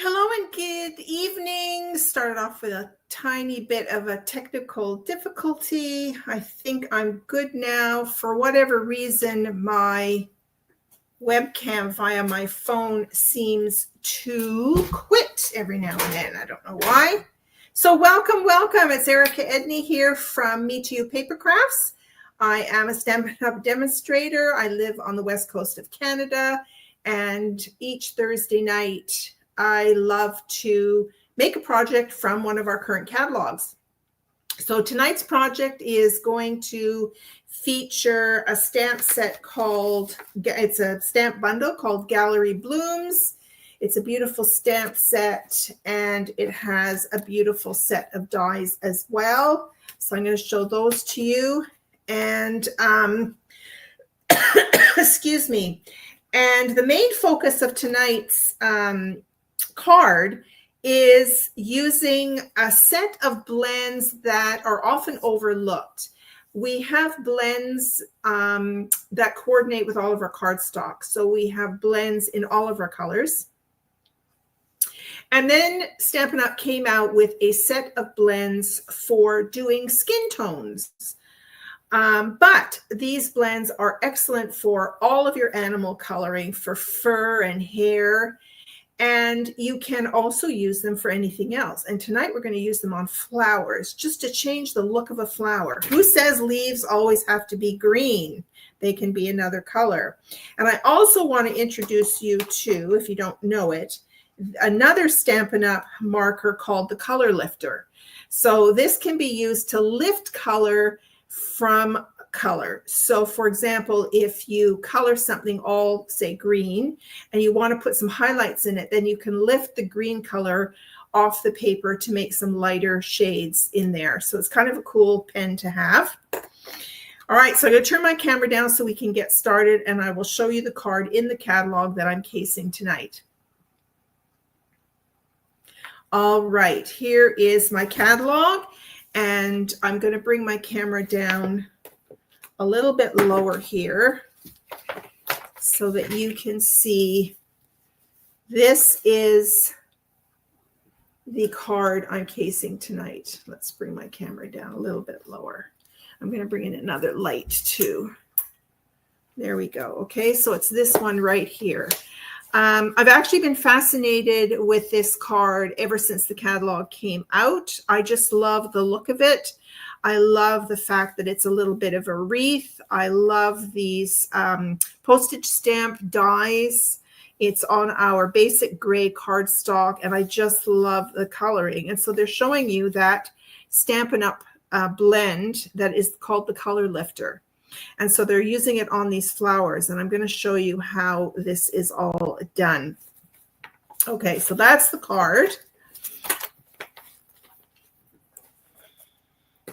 Hello and good evening. Started off with a tiny bit of a technical difficulty. I think I'm good now. For whatever reason, my webcam via my phone seems to quit every now and then. I don't know why. So welcome. It's Erica Edney here from Me to You Paper Crafts. I am a Stampin' Up demonstrator. I live on the west coast of Canada, and each Thursday night I love to make a project from one of our current catalogs. So tonight's project is going to feature a stamp set it's a stamp bundle called Gallery Blooms. It's a beautiful stamp set, and it has a beautiful set of dies as well. So I'm going to show those to you. And excuse me. And the main focus of tonight's card is using a set of blends that are often overlooked. We have blends that coordinate with all of our cardstock. So we have blends in all of our colors. And then Stampin' Up came out with a set of blends for doing skin tones. But these blends are excellent for all of your animal coloring, for fur and hair. And you can also use them for anything else. And tonight we're going to use them on flowers, just to change the look of a flower. Who says leaves always have to be green? They can be another color. And I also want to introduce you to, if you don't know it, another Stampin' Up marker called the Color Lifter. So this can be used to lift color from color. So for example, if you color something all, say, green, and you want to put some highlights in it, then you can lift the green color off the paper to make some lighter shades in there. So it's kind of a cool pen to have. All right, so I'm going to turn my camera down so we can get started, and I will show you the card in the catalog that I'm casing tonight. All right, here is my catalog, and I'm going to bring my camera down a little bit lower here so that you can see. This is the card I'm casing tonight. Let's bring my camera down a little bit lower. I'm going to bring in another light too. There we go. Okay, so it's this one right here. I've actually been fascinated with this card ever since the catalog came out. I just love the look of it. I love the fact that it's a little bit of a wreath. I love these postage stamp dies. It's on our basic gray cardstock, and I just love the coloring. And so they're showing you that Stampin' Up blend that is called the Color Lifter. And so they're using it on these flowers, and I'm going to show you how this is all done. Okay, so that's the card.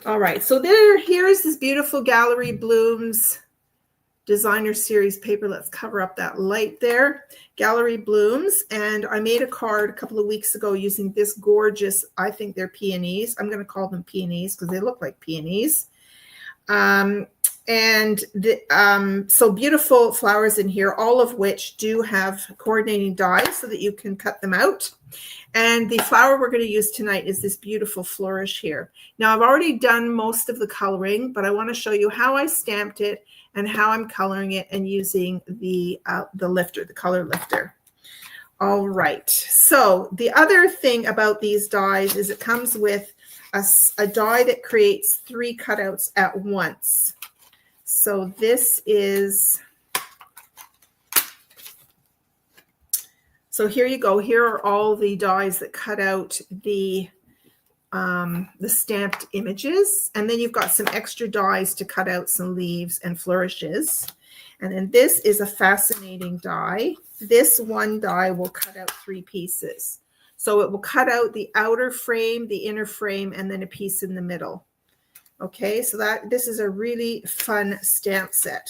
All right, so here's this beautiful Gallery Blooms Designer Series paper. Let's cover up that light there. Gallery Blooms, and I made a card a couple of weeks ago using this gorgeous, I think they're peonies. I'm going to call them peonies because they look like peonies. So beautiful flowers in here, all of which do have coordinating dies so that you can cut them out. And the flower we're going to use tonight is this beautiful flourish here. Now, I've already done most of the coloring, but I want to show you how I stamped it and how I'm coloring it and using the lifter, the color lifter. All right. So the other thing about these dies is it comes with a die that creates 3 cutouts at once. So this is, so here you go. Here are all the dies that cut out the stamped images. And then you've got some extra dies to cut out some leaves and flourishes. And then this is a fascinating die. This one die will cut out 3 pieces. So it will cut out the outer frame, the inner frame, and then a piece in the middle. Okay, so this is a really fun stamp set.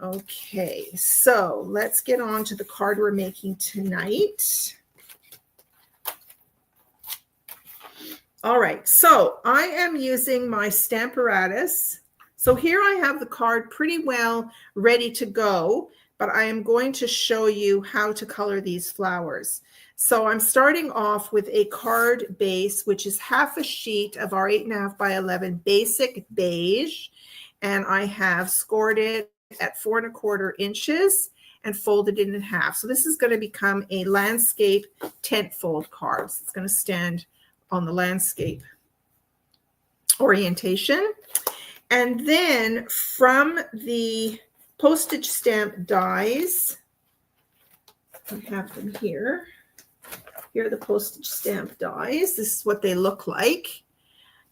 Okay, so let's get on to the card we're making tonight. All right, so I am using my Stamparatus. So here I have the card pretty well ready to go, but I am going to show you how to color these flowers. So I'm starting off with a card base, which is half a sheet of our 8.5 by 11 basic beige. And I have scored it at 4 1/4 inches and folded it in half. So this is going to become a landscape tent fold card. So it's going to stand on the landscape orientation. And then from the postage stamp dies, I have them here. Here are the postage stamp dies. This is what they look like.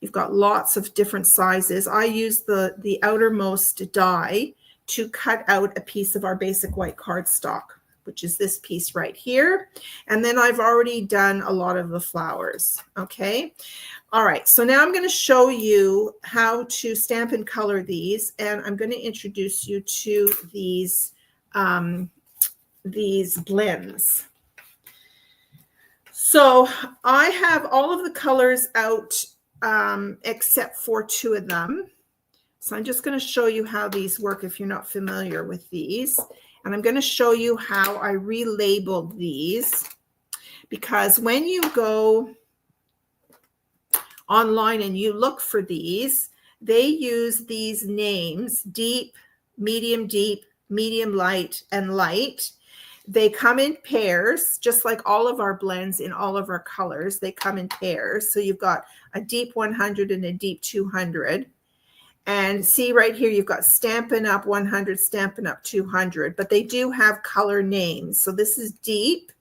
You've got lots of different sizes. I use the outermost die to cut out a piece of our basic white cardstock, which is this piece right here. And then I've already done a lot of the flowers. Okay. All right. So now I'm going to show you how to stamp and color these. And I'm going to introduce you to these blends. So I have all of the colors out except for 2 of them. So I'm just going to show you how these work if you're not familiar with these. And I'm going to show you how I relabeled these, because when you go online and you look for these, they use these names: deep, medium light, and light. They come in pairs, just like all of our blends in all of our colors. They come in pairs. So you've got a deep 100 and a deep 200. And see right here, you've got Stampin' Up 100, Stampin' Up 200, but they do have color names. So this is deep.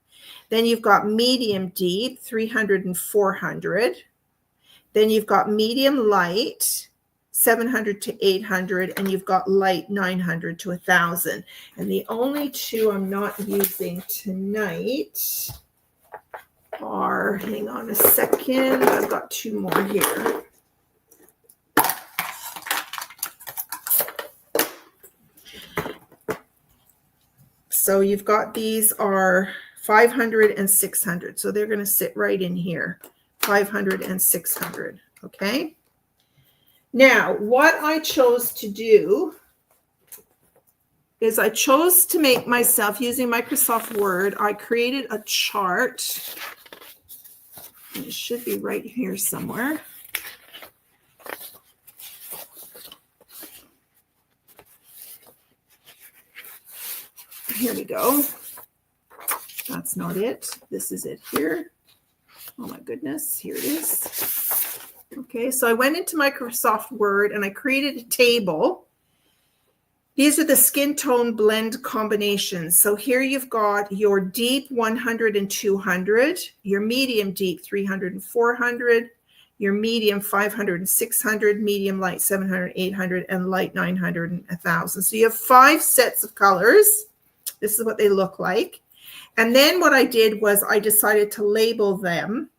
Then you've got medium deep, 300 and 400. Then you've got medium light, 700 to 800, and you've got light 900 to 1,000. And the only 2 I'm not using tonight are, hang on a second, I've got 2 more here. So you've got, these are 500 and 600. So they're going to sit right in here, 500 and 600. Okay. Now, what I chose to do is I chose to make myself, using Microsoft Word, I created a chart. It should be right here somewhere. Here we go. That's not it. This is it here. Oh my goodness, here it is. Okay, so I went into Microsoft Word and I created a table. These are the skin tone blend combinations. So here you've got your deep 100 and 200, your medium deep 300 and 400, your medium 500 and 600, medium light 700, 800, and light 900 and 1,000. So you have 5 sets of colors. This is what they look like. And then what I did was I decided to label them.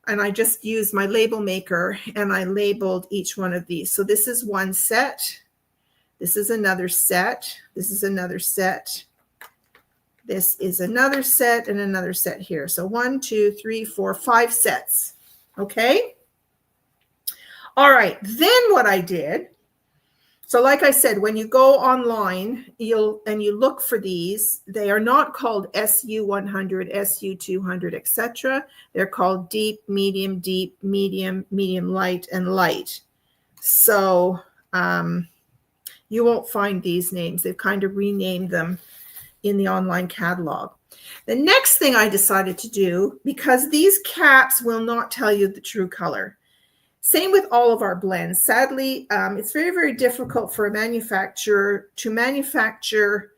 And I just used my label maker and I labeled each one of these. So this is one set. This is another set. This is another set. This is another set and another set here. So 1, 2, 3, 4, 5 sets. Okay. All right. Then what I did, so like I said, when you go online, you look for these, they are not called SU100, SU200, etc. They're called deep, medium, medium light, and light. So you won't find these names. They've kind of renamed them in the online catalog. The next thing I decided to do, because these caps will not tell you the true color. Same with all of our blends. Sadly, it's very, very difficult for a manufacturer to manufacture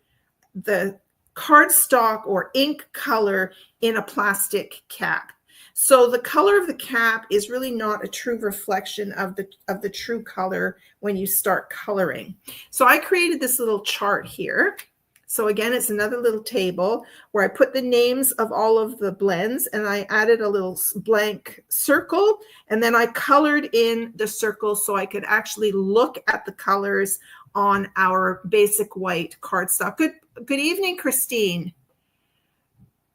the cardstock or ink color in a plastic cap. So the color of the cap is really not a true reflection of the true color when you start coloring. So I created this little chart here. So again, it's another little table where I put the names of all of the blends, and I added a little blank circle, and then I colored in the circle so I could actually look at the colors on our basic white cardstock. Good evening, Christine.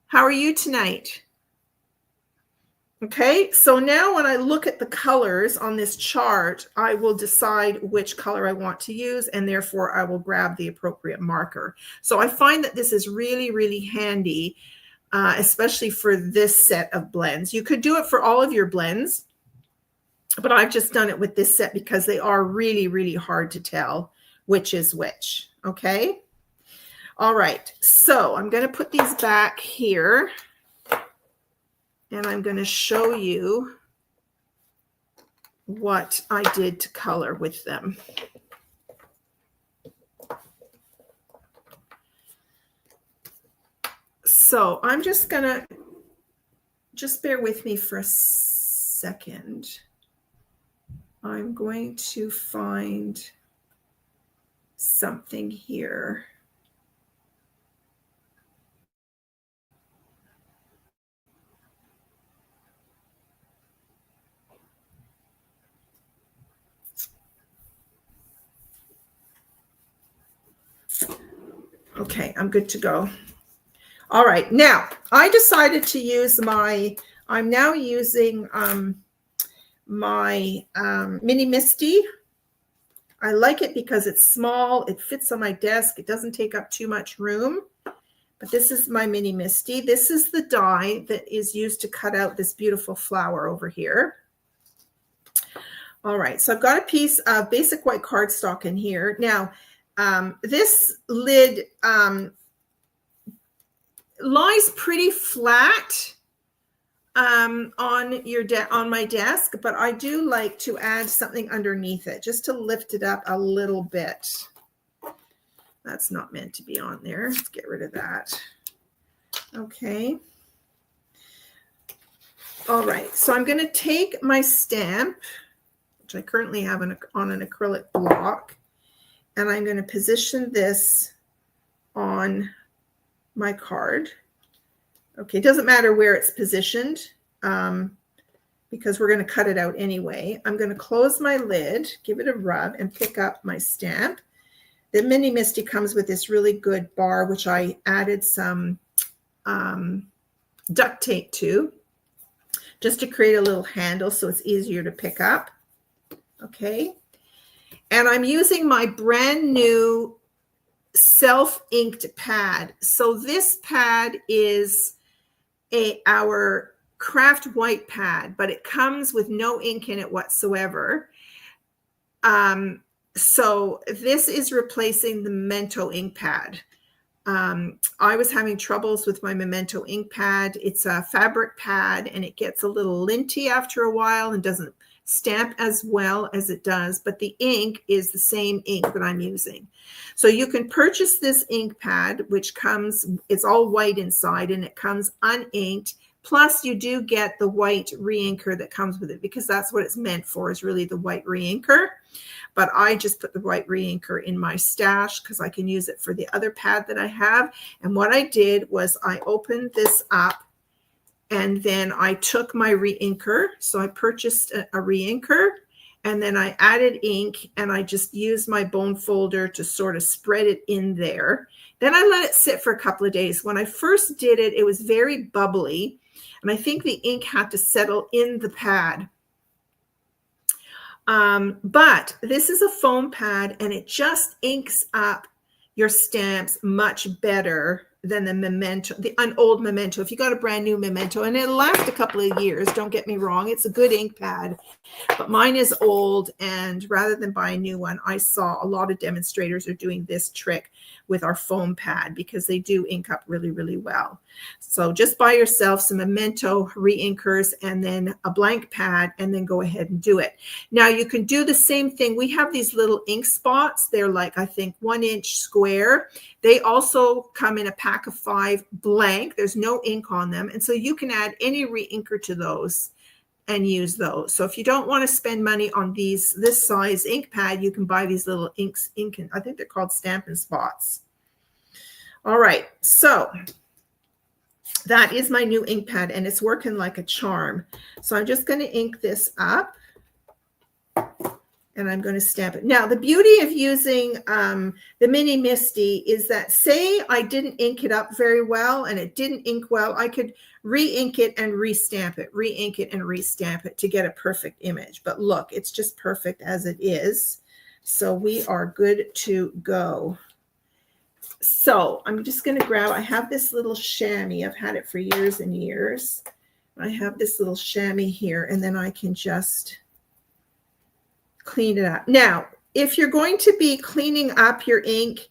How are you tonight? Okay, so now when I look at the colors on this chart, I will decide which color I want to use, and therefore I will grab the appropriate marker. So I find that this is really, really handy, especially for this set of blends. You could do it for all of your blends, but I've just done it with this set because they are really, really hard to tell which is which, okay? All right, so I'm going to put these back here. And I'm going to show you what I did to color with them. So I'm just going to, just bear with me for a second. I'm going to find something here. Okay, I'm good to go. All right, now I decided to use I'm now using my Mini Misty. I like it because it's small, it fits on my desk, it doesn't take up too much room. But this is my Mini Misty. This is the die that is used to cut out this beautiful flower over here. All right, so I've got a piece of basic white cardstock in here. Now, this lid lies pretty flat on my desk, but I do like to add something underneath it just to lift it up a little bit. That's not meant to be on there. Let's get rid of that. Okay. All right, so I'm going to take my stamp, which I currently have on an acrylic block, and I'm going to position this on my card. Okay, it doesn't matter where it's positioned because we're going to cut it out anyway. I'm going to close my lid, give it a rub, and pick up my stamp. The Mini Misty comes with this really good bar, which I added some duct tape to, just to create a little handle so it's easier to pick up. Okay, and I'm using my brand new self-inked pad. So this pad is our craft white pad, but it comes with no ink in it whatsoever. So this is replacing the Memento ink pad. I was having troubles with my Memento ink pad. It's a fabric pad and it gets a little linty after a while and doesn't stamp as well as it does, but the ink is the same ink that I'm using. So you can purchase this ink pad, which comes, it's all white inside and it comes uninked. Plus you do get the white reinker that comes with it because that's what it's meant for, is really the white reinker. But I just put the white reinker in my stash because I can use it for the other pad that I have. And what I did was I opened this up and then I took my reinker. So I purchased a reinker and then I added ink and I just used my bone folder to sort of spread it in there. Then I let it sit for a couple of days. When I first did it, it was very bubbly. And I think the ink had to settle in the pad. But this is a foam pad and it just inks up your stamps much better than the memento, an old memento. If you got a brand new memento, and it'll last a couple of years, don't get me wrong, it's a good ink pad, but mine is old, and rather than buy a new one, I saw a lot of demonstrators are doing this trick with our foam pad because they do ink up really, really well. So just buy yourself some memento re-inkers and then a blank pad, and then go ahead and do it. Now you can do the same thing. We have these little ink spots. They're like, I think 1 inch square. They also come in a pack of 5 blank. There's no ink on them. And so you can add any re-inker to those and use those. So if you don't want to spend money on this size ink pad, you can buy these little ink, I think they're called Stampin' Spots. All right, so that is my new ink pad, and it's working like a charm. So I'm just going to ink this up, and I'm going to stamp it. Now, the beauty of using the Mini Misty is that, say I didn't ink it up very well and it didn't ink well, I could re-ink it and re-stamp it, re-ink it and re-stamp it to get a perfect image. But look, it's just perfect as it is. So we are good to go. So I'm just going to grab, I have this little chamois. I've had it for years and years. I have this little chamois here, and then I can just clean it up. Now, if you're going to be cleaning up your ink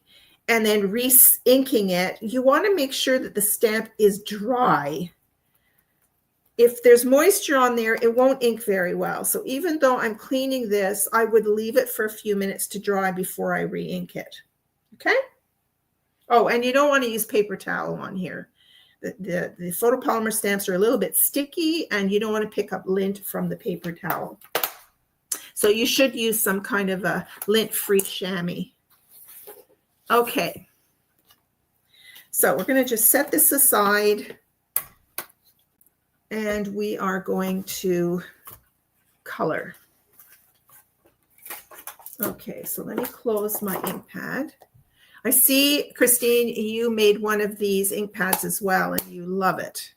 and then re-inking it, you want to make sure that the stamp is dry. If there's moisture on there, it won't ink very well. So even though I'm cleaning this, I would leave it for a few minutes to dry before I re-ink it. Okay? Oh, and you don't want to use paper towel on here. The photopolymer stamps are a little bit sticky, and you don't want to pick up lint from the paper towel. So you should use some kind of a lint-free chamois. Okay. So we're going to just set this aside, and we are going to color. Okay, so let me close my ink pad. I see, Christine, you made one of these ink pads as well, and you love it.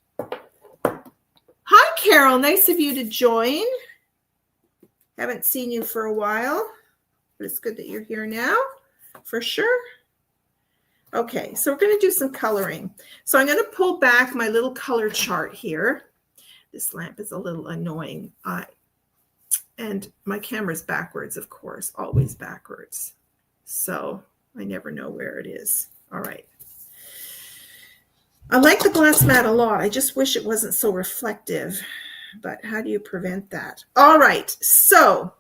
Hi, Carol. Nice of you to join. Haven't seen you for a while, but it's good that you're here now, for sure. Okay, so we're going to do some coloring. So I'm going to pull back my little color chart here. This lamp is a little annoying. And my camera's backwards, of course, always backwards. So I never know where it is. All right. I like the glass mat a lot. I just wish it wasn't so reflective. But how do you prevent that? All right, so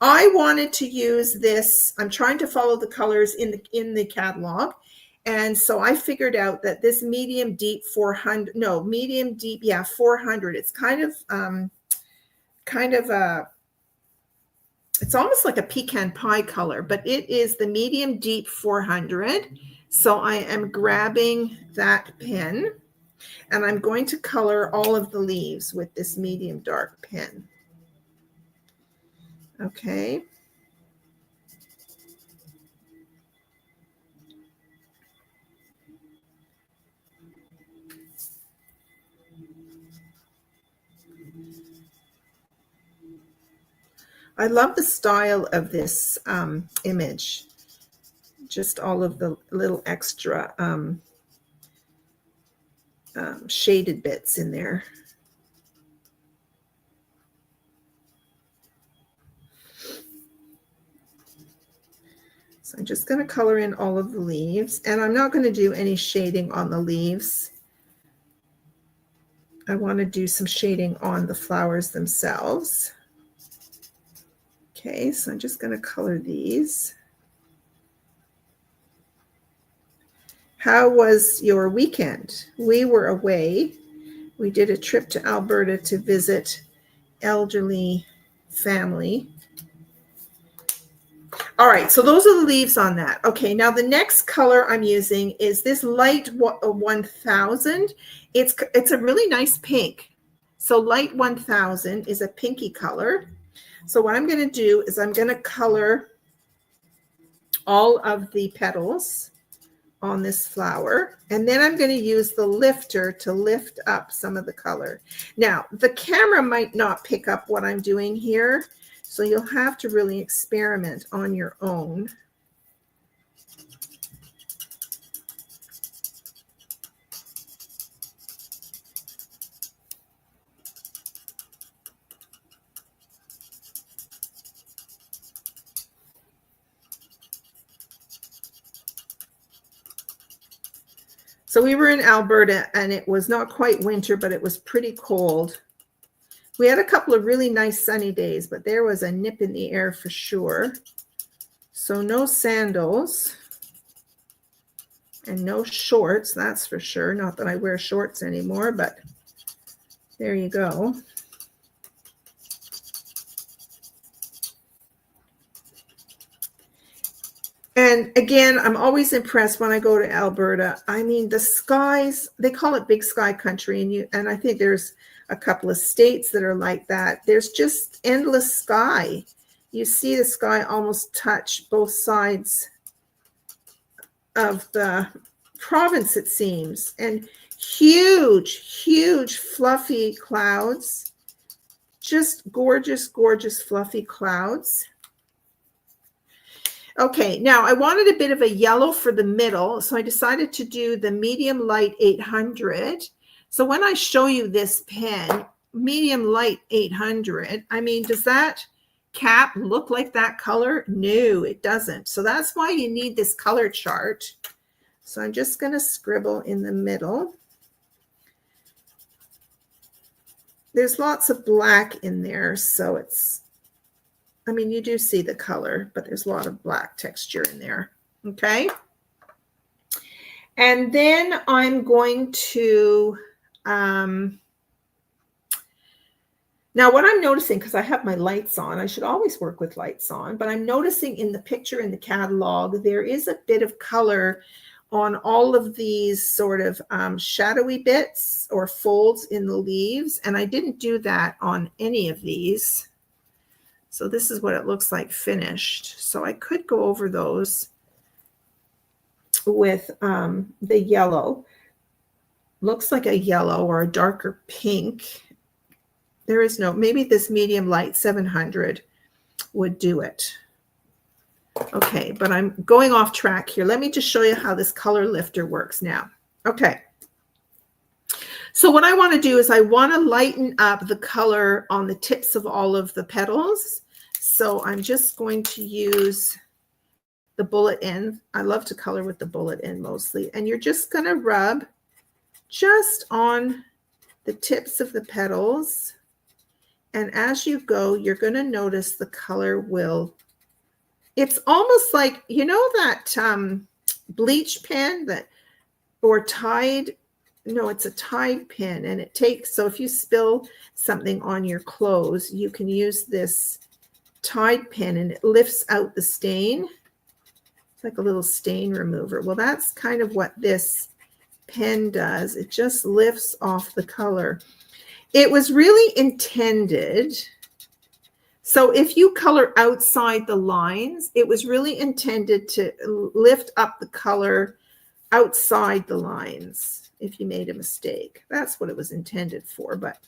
I wanted to use this. I'm trying to follow the colors in the catalog, and so I figured out that this medium deep 400. Yeah, 400. It's kind of a. It's almost like a pecan pie color, but it is the medium deep 400. So I am grabbing that pen. And I'm going to color all of the leaves with this medium dark pen. Okay. I love the style of this image. Just all of the little extra shaded bits in there. So I'm just going to color in all of the leaves, and I'm not going to do any shading on the leaves. I want to do some shading on the flowers themselves. Okay, so I'm just going to color these. How was your weekend? We were away. We did a trip to Alberta to visit elderly family. All right, so those are the leaves on that. Okay, now the next color I'm using is this light 1000. It's a really nice pink. So light 1000 is a pinky color. So what I'm going to do is I'm going to color all of the petals on this flower, and then I'm going to use the lifter to lift up some of the color. Now, the camera might not pick up what I'm doing here, so you'll have to really experiment on your own. So we were in Alberta and it was not quite winter, but it was pretty cold. We had a couple of really nice sunny days, but there was a nip in the air for sure. So no sandals and no shorts, that's for sure. Not that I wear shorts anymore, but there you go. And again, I'm always impressed when I go to Alberta. I mean, the skies, they call it big sky country, and I think there's a couple of states that are like that. There's just endless sky. You see the sky almost touch both sides of the province, it seems, and huge fluffy clouds, just gorgeous fluffy clouds. Okay, now I wanted a bit of a yellow for the middle, so I decided to do the medium light 800. So when I show you this pen, medium light 800, I mean, does that cap look like that color? No, it doesn't. So that's why you need this color chart. So I'm just going to scribble in the middle. There's lots of black in there, so it's, I mean, you do see the color, but there's a lot of black texture in there, okay? And then I'm going to, now what I'm noticing, because I have my lights on, I should always work with lights on, but I'm noticing in the picture in the catalog, there is a bit of color on all of these sort of shadowy bits or folds in the leaves, and I didn't do that on any of these. So this is what it looks like finished. So I could go over those with the yellow. Looks like a yellow or a darker pink. There is no, maybe this medium light 700 would do it. Okay, but I'm going off track here. Let me just show you how this color lifter works now. Okay. So what I want to do is I want to lighten up the color on the tips of all of the petals. So I'm just going to use the bullet end. I love to color with the bullet end mostly. And you're just going to rub just on the tips of the petals. And as you go, you're going to notice the color will, it's almost like, you know, that bleach pen that, or Tide, no, it's a Tide pen, and it takes, so if you spill something on your clothes, you can use this Tide pen and it lifts out the stain. It's like a little stain remover. Well, that's kind of what this pen does. It just lifts off the color. It was really intended, so if you color outside the lines, it was really intended to lift up the color outside the lines if you made a mistake. That's what it was intended for, but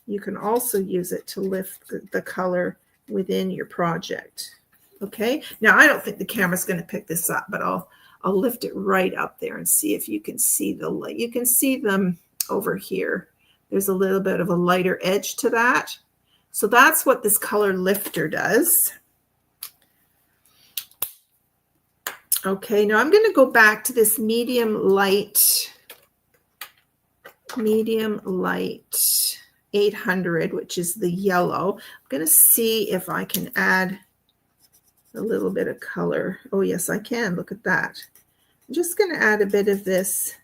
you can also use it to lift the color within your project. Okay, now I don't think the camera's going to pick this up, but I'll lift it right up there and see if you can see the light. You can see them over here. There's a little bit of a lighter edge to that. So that's what this color lifter does. Okay, now I'm going to go back to this medium light 800, which is the yellow. I'm going to see if I can add a little bit of color. Oh, yes, I can. Look at that. I'm just going to add a bit of this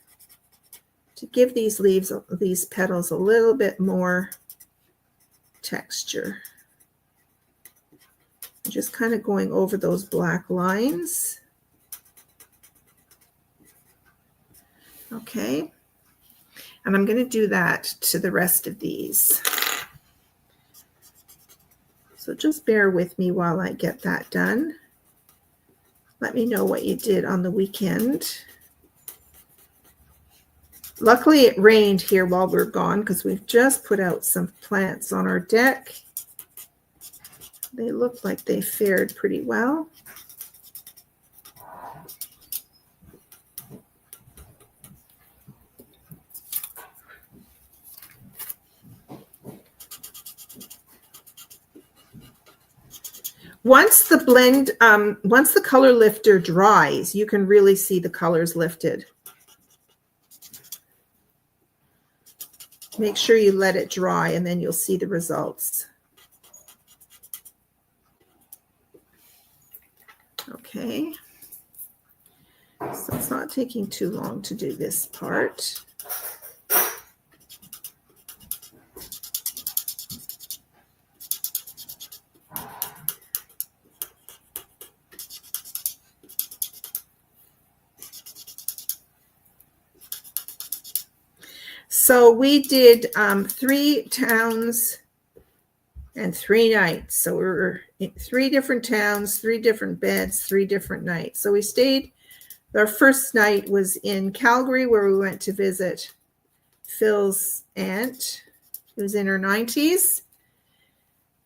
to give these leaves, these petals, a little bit more texture. I'm just kind of going over those black lines. Okay. And I'm going to do that to the rest of these. So just bear with me while I get that done. Let me know what you did on the weekend. Luckily, it rained here while we're gone because we've just put out some plants on our deck. They look like they fared pretty well. Once the blend, once the color lifter dries, you can really see the colors lifted. Make sure you let it dry and then you'll see the results. Okay. So it's not taking too long to do this part. So we did 3 towns and 3 nights. So we were in 3 different towns, 3 different beds, 3 different nights. So we stayed, our first night was in Calgary, where we went to visit Phil's aunt, who was in her 90s.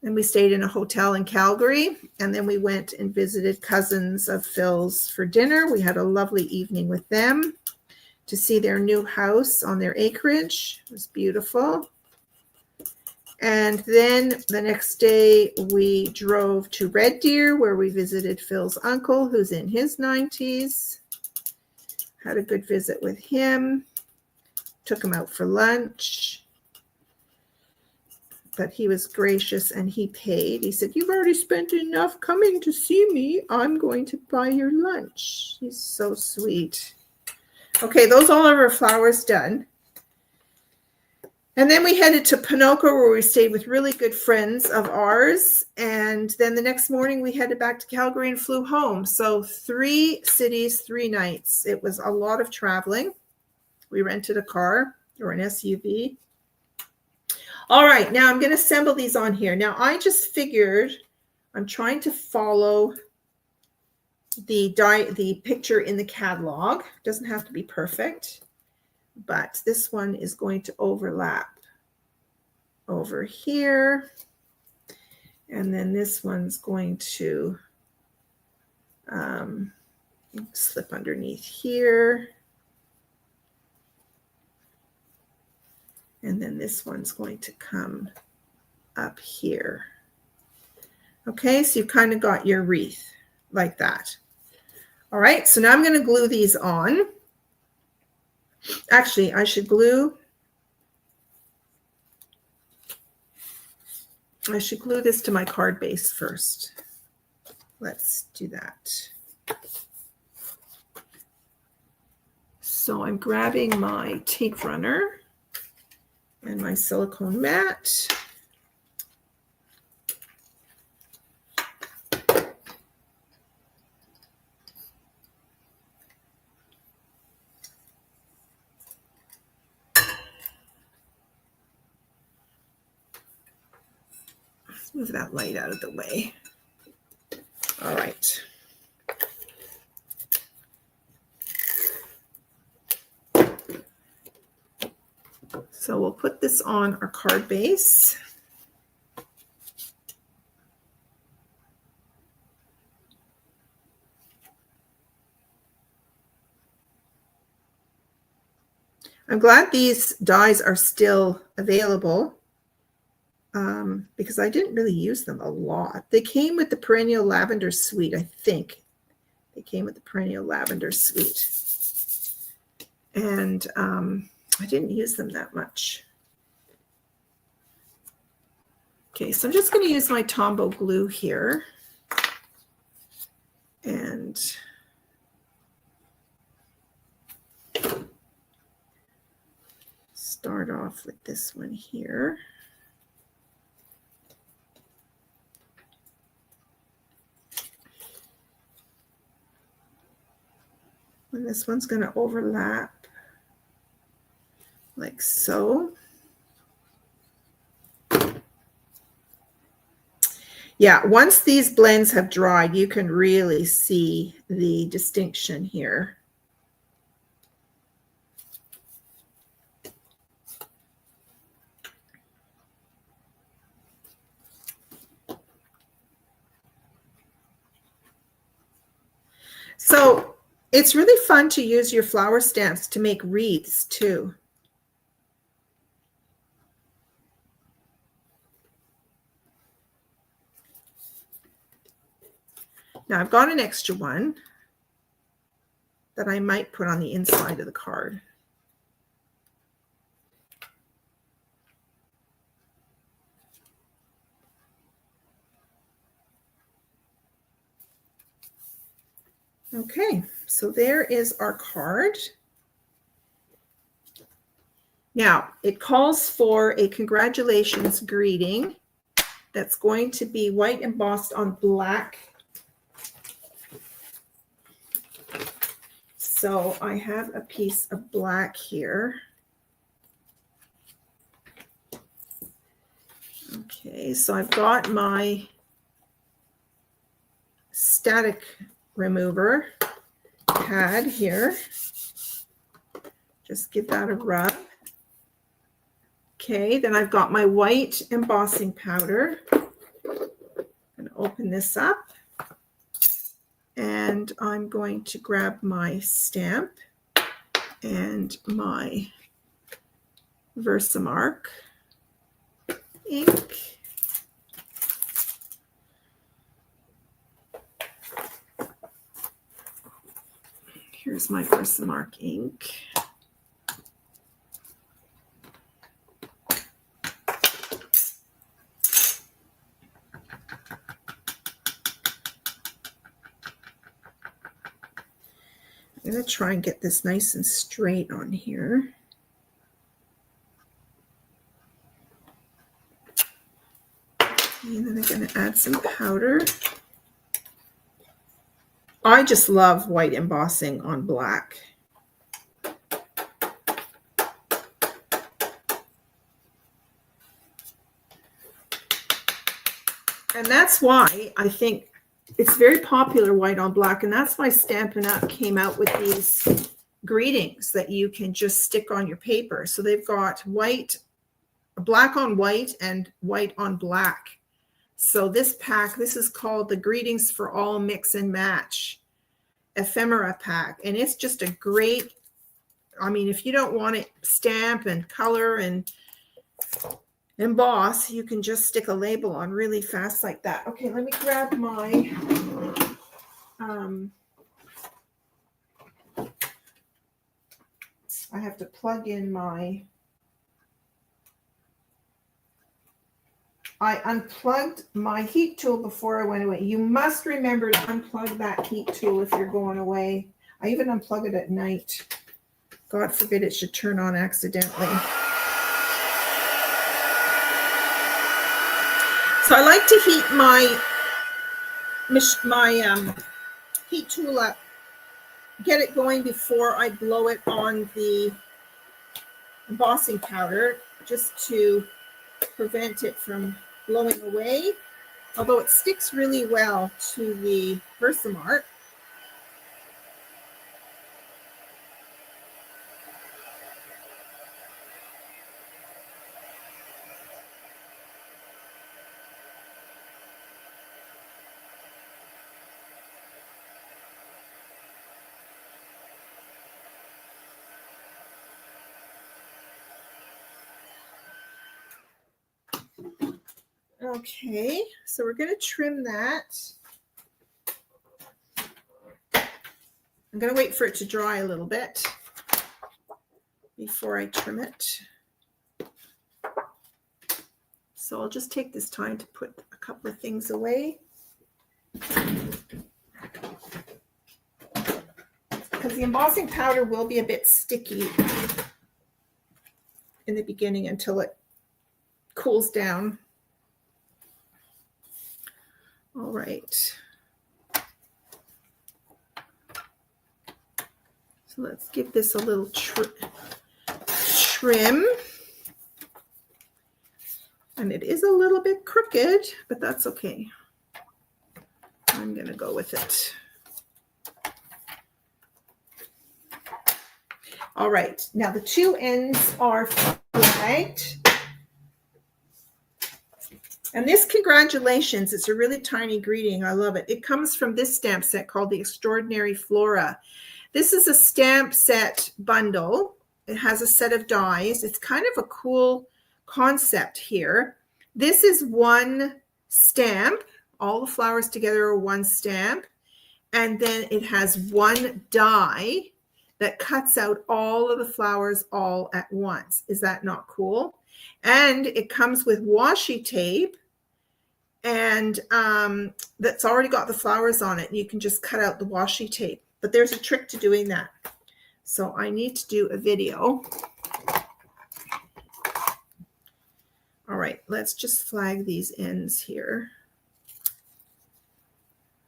And we stayed in a hotel in Calgary. And then we went and visited cousins of Phil's for dinner. We had a lovely evening with them to see their new house on their acreage. It was beautiful. And then the next day we drove to Red Deer, where we visited Phil's uncle, who's in his 90s. Had a good visit with him. Took him out for lunch. But he was gracious and he paid. He said, "You've already spent enough coming to see me. I'm going to buy your lunch." He's so sweet. Okay, those all of our flowers done. And then we headed to Ponoka, where we stayed with really good friends of ours. And then the next morning we headed back to Calgary and flew home. So 3 cities, 3 nights. It was a lot of traveling. We rented a car or an SUV. All right, now I'm going to assemble these on here. Now I just figured I'm trying to follow the picture in the catalog. It doesn't have to be perfect, but this one is going to overlap over here. And then this one's going to slip underneath here. And then this one's going to come up here. Okay, so you've kind of got your wreath like that. All right, so now I'm going to glue these on. Actually, I should glue this to my card base first. Let's do that. So I'm grabbing my tape runner and my silicone mat. Let's move that light out of the way. All right. So we'll put this on our card base. I'm glad these dies are still available because I didn't really use them a lot. They came with the perennial lavender suite, I think. They came with the perennial lavender suite. And I didn't use them that much. Okay, so I'm just going to use my Tombow glue here. And start off with this one here. And this one's going to overlap like so. Yeah, once these blends have dried, you can really see the distinction here. So it's really fun to use your flower stamps to make wreaths too. Now I've got an extra one that I might put on the inside of the card. Okay, so there is our card. Now, it calls for a congratulations greeting that's going to be white embossed on black. So I have a piece of black here. Okay, so I've got my static remover pad here. Just give that a rub. Okay, then I've got my white embossing powder. I'm going to open this up. And I'm going to grab my stamp and my Versamark ink. Here's my Versamark ink. I'm going to try and get this nice and straight on here. And then I'm going to add some powder. I just love white embossing on black. And that's why I think it's very popular, white on black, and that's why Stampin' Up! Came out with these greetings that you can just stick on your paper. So they've got white, black on white, and white on black. So this pack, this is called the Greetings for All Mix and Match Ephemera Pack. And it's just a great, I mean, if you don't want to stamp and color and emboss, you can just stick a label on really fast like that. Okay, let me grab my I have to plug in my, I unplugged my heat tool before I went away. You must remember to unplug that heat tool if you're going away. I even unplug it at night. God forbid it should turn on accidentally. So I like to heat my heat tool up, get it going before I blow it on the embossing powder, just to prevent it from blowing away. Although it sticks really well to the Versamark. Okay, so we're going to trim that. I'm going to wait for it to dry a little bit before I trim it. So I'll just take this time to put a couple of things away. Because the embossing powder will be a bit sticky in the beginning until it cools down. All right. So let's give this a little trim. And it is a little bit crooked, but that's okay. I'm going to go with it. All right. Now the two ends are flagged. And this congratulations, it's a really tiny greeting. I love it. It comes from this stamp set called the Extraordinary Flora. This is a stamp set bundle. It has a set of dies. It's kind of a cool concept here. This is one stamp. All the flowers together are one stamp. And then it has one die that cuts out all of the flowers all at once. Is that not cool? And it comes with washi tape and that's already got the flowers on it. You can just cut out the washi tape, but there's a trick to doing that. So I need to do a video. All right, let's just flag these ends here.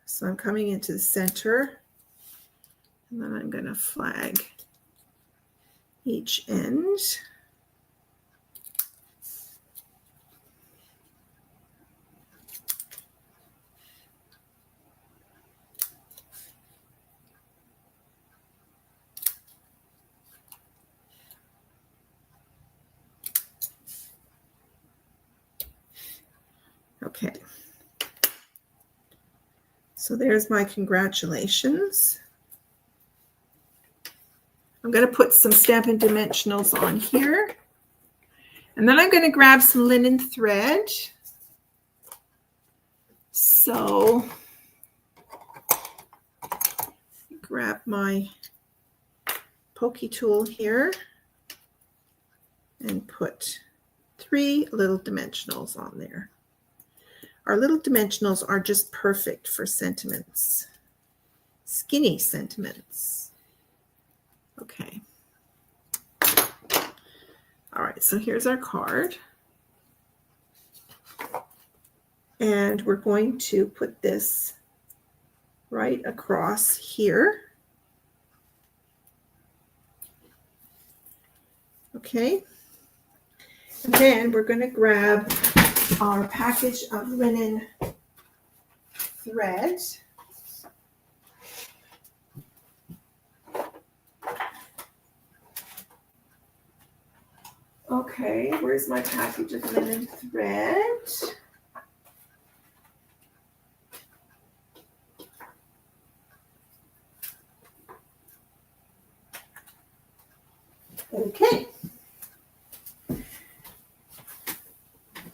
So I'm coming into the center, and then I'm going to flag each end. Okay. So there's my congratulations. I'm going to put some Stampin' Dimensionals on here. And then I'm going to grab some linen thread. So grab my pokey tool here and put 3 little dimensionals on there. Our little dimensionals are just perfect for sentiments, skinny sentiments. Okay. All right, so here's our card. And we're going to put this right across here. Okay. And then we're going to grab our package of linen thread. Okay, where's my package of linen thread? Okay.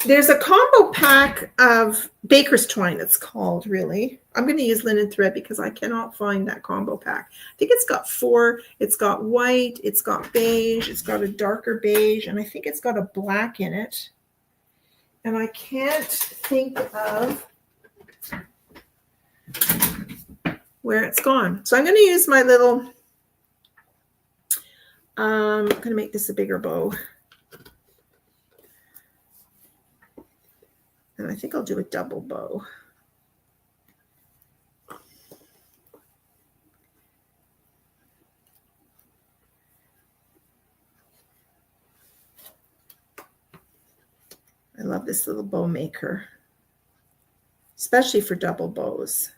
There's a combo pack of baker's twine, it's called, really. I'm going to use linen thread because I cannot find that combo pack. I think it's got 4. It's got white, it's got beige, it's got a darker beige, and I think it's got a black in it. And I can't think of where it's gone. So I'm going to use my little, I'm going to make this a bigger bow. And I think I'll do a double bow. I love this little bow maker, especially for double bows.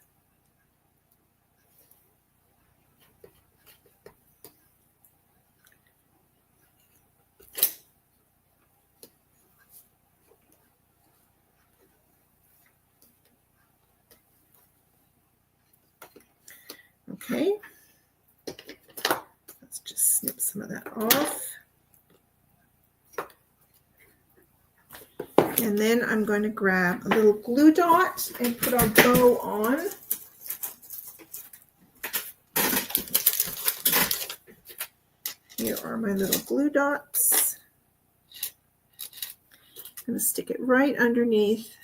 Okay, let's just snip some of that off. And then I'm going to grab a little glue dot and put our bow on. Here are my little glue dots. I'm going to stick it right underneath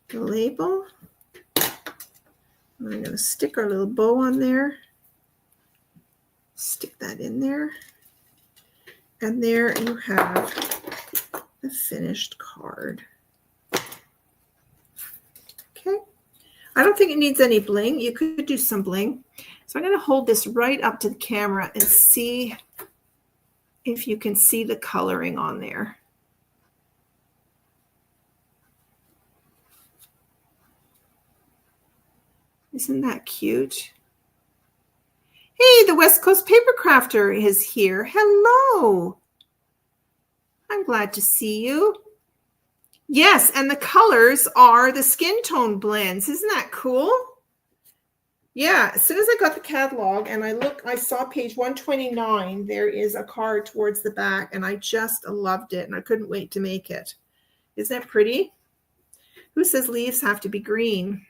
the label. I'm going to stick our little bow on there. Stick that in there. And there you have the finished card. Okay. I don't think it needs any bling. You could do some bling. So I'm going to hold this right up to the camera and see if you can see the coloring on there. Isn't that cute? Hey, the West Coast Paper Crafter is here. Hello. I'm glad to see you. Yes, and the colors are the skin tone blends. Isn't that cool? Yeah, as soon as I got the catalog and I saw page 129, there is a card towards the back, and I just loved it, and I couldn't wait to make it. Isn't that pretty? Who says leaves have to be green?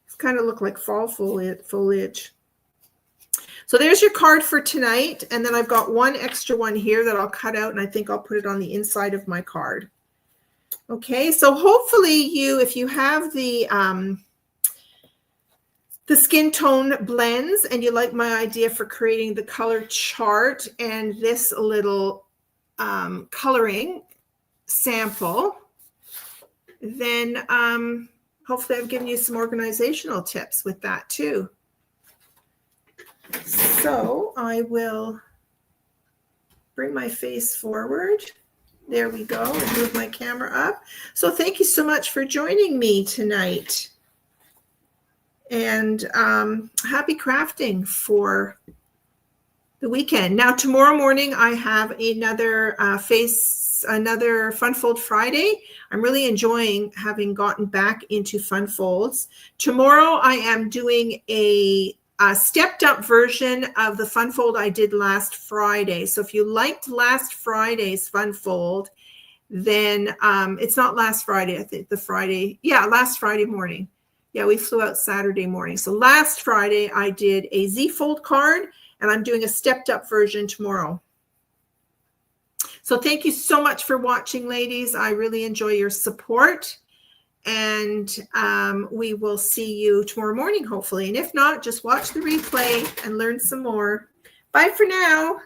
It's kind of look like fall foliage. So there's your card for tonight. And then I've got one extra one here that I'll cut out, and I think I'll put it on the inside of my card. Okay, so hopefully if you have the skin tone blends and you like my idea for creating the color chart and this little coloring sample, then hopefully I've given you some organizational tips with that too. So I will bring my face forward. There we go, and move my camera up. So thank you so much for joining me tonight. And happy crafting for the weekend. Now, tomorrow morning, I have another another Fun Fold Friday. I'm really enjoying having gotten back into Fun Folds. Tomorrow, I am doing a stepped up version of the Fun Fold I did last Friday. So if you liked last Friday's Fun Fold, then it's not last Friday, I think last Friday morning. Yeah, we flew out Saturday morning. So last Friday, I did a Z fold card, and I'm doing a stepped up version tomorrow. So thank you so much for watching, ladies. I really enjoy your support. And we will see you tomorrow morning, hopefully. And if not, just watch the replay and learn some more. Bye for now.